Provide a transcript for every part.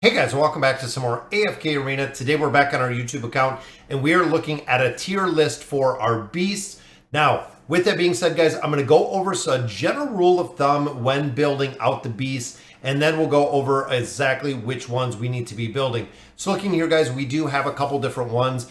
Hey guys, welcome back to some more AFK Arena. Today we're back on our YouTube account and we are looking at a tier list for our beasts. Now, with that being said, guys, I'm going to go over a general rule of thumb when building out the beasts, and then we'll go over exactly which ones we need to be building. So looking here, guys, we do have a couple different ones.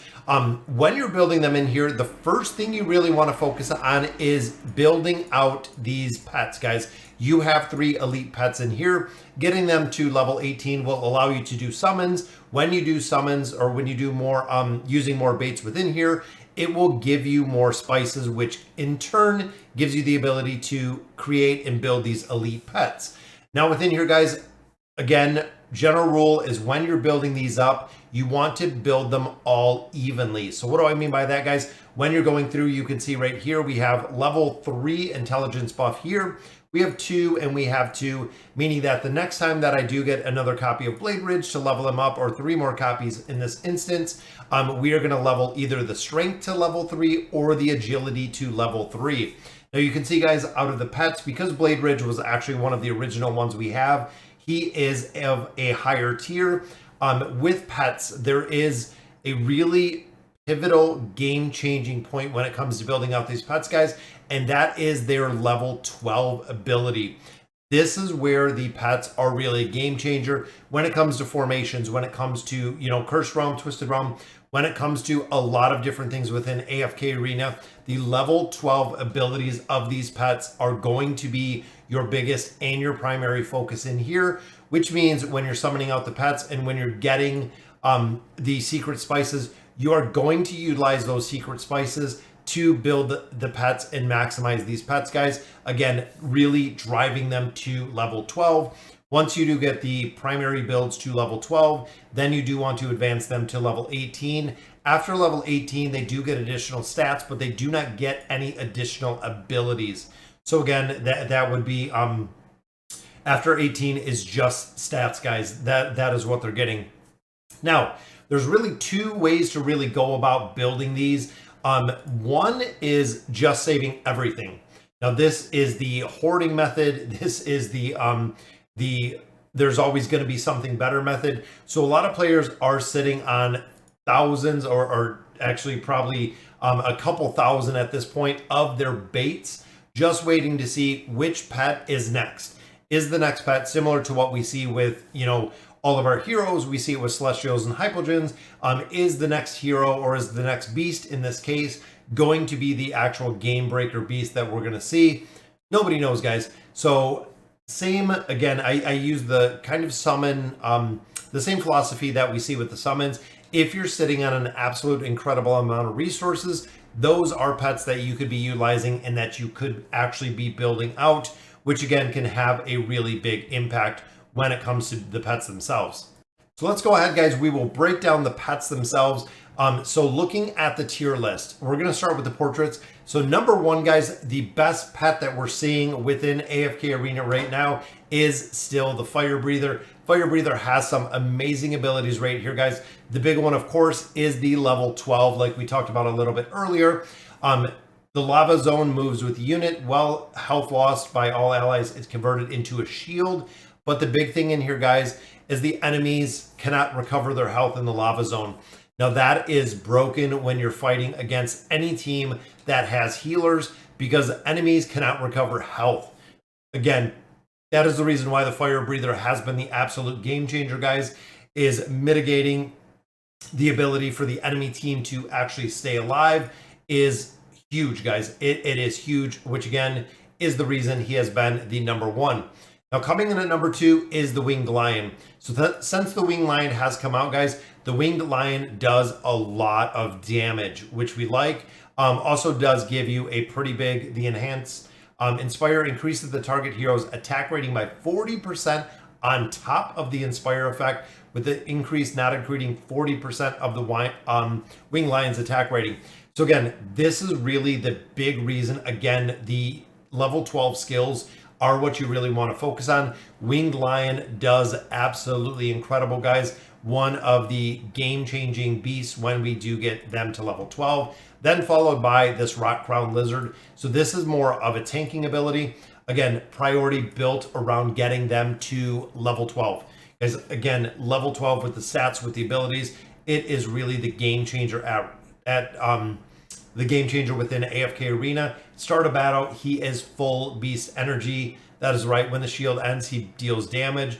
When you're building them in here, the first thing you really want to focus on is building out these pets, guys. You have 3 elite pets in here. Getting them to level 18 will allow you to do summons. When you do summons, or when you do more using more baits within here, it will give you more spices, which in turn gives you the ability to create and build these elite pets. Now within here, guys, again, general rule is when you're building these up, you want to build them all evenly. So what do I mean by that, guys? When you're going through, you can see right here, we have level 3 intelligence buff here. We have 2 and we have 2, meaning that the next time that I do get another copy of Blade Ridge to level them up, or 3 more copies in this instance, we are going to level either the strength to level 3 or the agility to level 3. Now you can see, guys, out of the pets, because Blade Ridge was actually one of the original ones we have, he is of a higher tier. With pets, there is a really pivotal game-changing point when it comes to building out these pets, guys, and that is their level 12 ability. This is where the pets are really a game changer when it comes to formations, when it comes to, Cursed Realm, Twisted Realm, when it comes to a lot of different things within AFK Arena. The level 12 abilities of these pets are going to be your biggest and your primary focus in here, which means when you're summoning out the pets and when you're getting the secret spices, you are going to utilize those secret spices to build the pets and maximize these pets, guys. Again, really driving them to level 12. Once you do get the primary builds to level 12, then you do want to advance them to level 18. After level 18, they do get additional stats, but they do not get any additional abilities. So again, that would be after 18 is just stats, guys. That is what they're getting. Now, there's really 2 ways to really go about building these. One is just saving everything. Now, this is the hoarding method. This is the there's always going to be something better method. So a lot of players are sitting on thousands, or actually probably a couple thousand at this point of their baits, just waiting to see which pet is next. Is the next pet similar to what we see with, all of our heroes? We see it with Celestials and Hypogeans. Is the next hero, or is the next beast in this case, going to be the actual game breaker beast that we're going to see? Nobody knows, guys. So same, again, I use the kind of summon, the same philosophy that we see with the summons. If you're sitting on an absolute incredible amount of resources, those are pets that you could be utilizing and that you could actually be building out, which again can have a really big impact when it comes to the pets themselves. So let's go ahead, guys. We will break down the pets themselves. So looking at the tier list, we're going to start with the portraits. So number 1, guys, the best pet that we're seeing within AFK Arena right now is still the Fire Breather. Fire Breather has some amazing abilities right here, guys. The big one, of course, is the level 12, like we talked about a little bit earlier. The lava zone moves with the unit. Well, health lost by all allies is converted into a shield. But the big thing in here, guys, is the enemies cannot recover their health in the lava zone. Now that is broken when you're fighting against any team that has healers, because enemies cannot recover health. Again, that is the reason why the Fire Breather has been the absolute game changer, guys, is mitigating the ability for the enemy team to actually stay alive is huge, guys. It is huge, which again is the reason he has been the number 1. Now, coming in at number 2 is the Winged Lion. So since the Winged Lion has come out, guys, the Winged Lion does a lot of damage, which we like. Also does give you a pretty big, the Enhance Inspire increases the target hero's attack rating by 40% on top of the Inspire effect, with the increase not including 40% of the Winged Lion's attack rating. So again, this is really the big reason. Again, the level 12 skills are what you really want to focus on. Winged Lion does absolutely incredible, guys. One of the game-changing beasts when we do get them to level 12. Then followed by this Rock Crown Lizard. So this is more of a tanking ability. Again, priority built around getting them to level 12. Guys, again, level 12 with the stats, with the abilities, it is really the game changer at the game changer within AFK Arena. Start a battle, he is full beast energy. That is right. When the shield ends, he deals damage.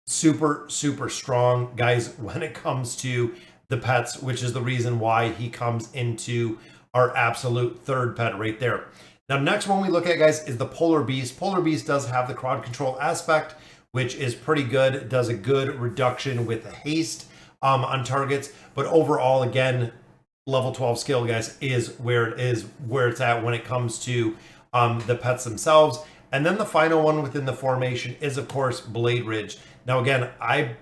Super strong, guys, when it comes to the pets, which is the reason why he comes into our absolute third pet right there. Now, next one we look at, guys, is the Polar Beast. Polar Beast does have the crowd control aspect, which is pretty good. It does a good reduction with haste on targets. But overall, again, level 12 skill, guys, is where it's at when it comes to the pets themselves. And then the final one within the formation is, of course, Blade Ridge. Now, again, I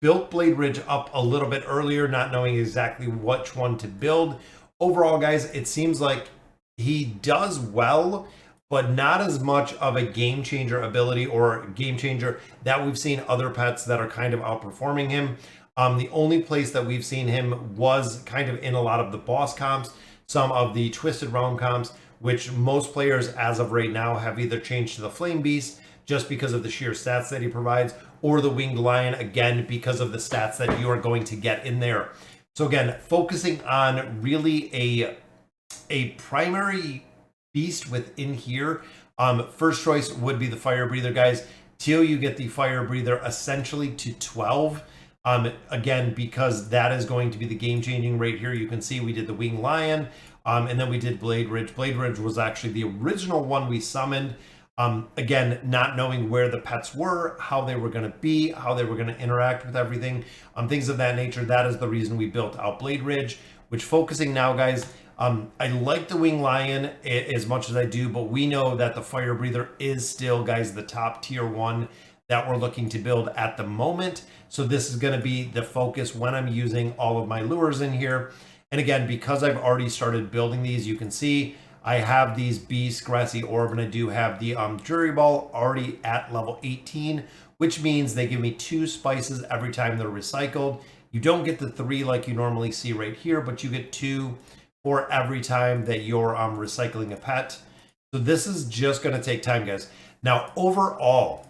built Blade Ridge up a little bit earlier, not knowing exactly which one to build. Overall, guys, it seems like he does well, but not as much of a game changer ability or game changer that we've seen other pets that are kind of outperforming him. The only place that we've seen him was kind of in a lot of the boss comps, some of the Twisted Realm comps, which most players as of right now have either changed to the Flame Beast just because of the sheer stats that he provides, or the Winged Lion, again, because of the stats that you are going to get in there. So again, focusing on really a primary beast within here. First choice would be the Fire Breather, guys, till you get the Fire Breather essentially to 12. Again, because that is going to be the game-changing right here. You can see we did the Winged Lion, and then we did Blade Ridge. Blade Ridge was actually the original one we summoned. Again, not knowing where the pets were, how they were going to be, how they were going to interact with everything, things of that nature. That is the reason we built out Blade Ridge, which focusing now, guys, I like the Winged Lion as much as I do, but we know that the Fire Breather is still, guys, the top tier one that we're looking to build at the moment. So this is going to be the focus when I'm using all of my lures in here. And again, because I've already started building these, you can see I have these Beast, Grassy Orb, and I do have the Jury Ball already at level 18, which means they give me 2 spices every time they're recycled. You don't get the 3 like you normally see right here, but you get 2 for every time that you're recycling a pet. So this is just going to take time, guys. Now, overall,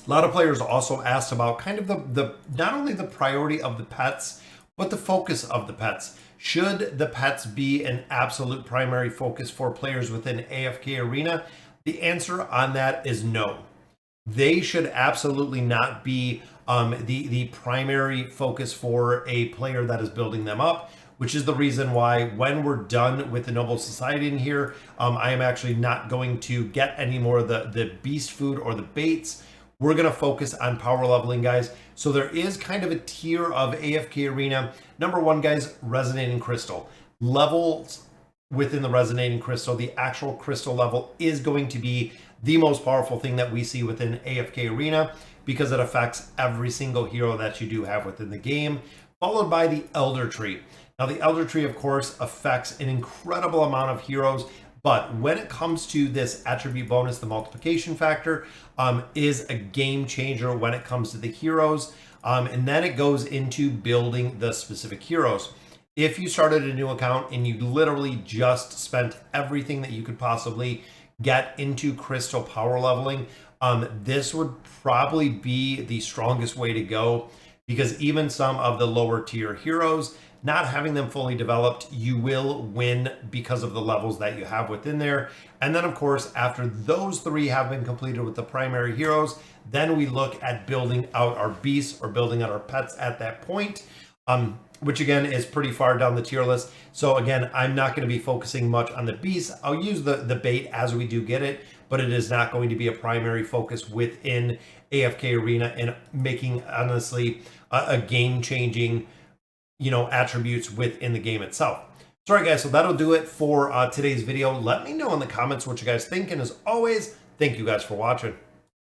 a lot of players also asked about kind of the not only the priority of the pets, but the focus of the pets. Should the pets be an absolute primary focus for players within AFK Arena? The answer on that is no. They should absolutely not be the primary focus for a player that is building them up, which is the reason why when we're done with the Noble Society in here, I am actually not going to get any more of the beast food or the baits. We're going to focus on power leveling, guys. So there is kind of a tier of AFK Arena. Number 1, guys, Resonating Crystal. Levels within the Resonating Crystal, the actual crystal level is going to be the most powerful thing that we see within AFK Arena because it affects every single hero that you do have within the game, followed by the Elder Tree. Now, the Elder Tree, of course, affects an incredible amount of heroes, but when it comes to this attribute bonus, the multiplication factor is a game changer when it comes to the heroes. And then it goes into building the specific heroes. If you started a new account and you literally just spent everything that you could possibly get into crystal power leveling, this would probably be the strongest way to go, because even some of the lower tier heroes, not having them fully developed, you will win because of the levels that you have within there. And then, of course, after those 3 have been completed with the primary heroes, then we look at building out our beasts or building out our pets at that point, which again is pretty far down the tier list. So again, I'm not going to be focusing much on the beasts. I'll use the bait as we do get it, but it is not going to be a primary focus within AFK Arena and making, honestly, a game-changing attributes within the game itself. So, all right, guys, so that'll do it for today's video. Let me know in the comments what you guys think, and as always, thank you guys for watching.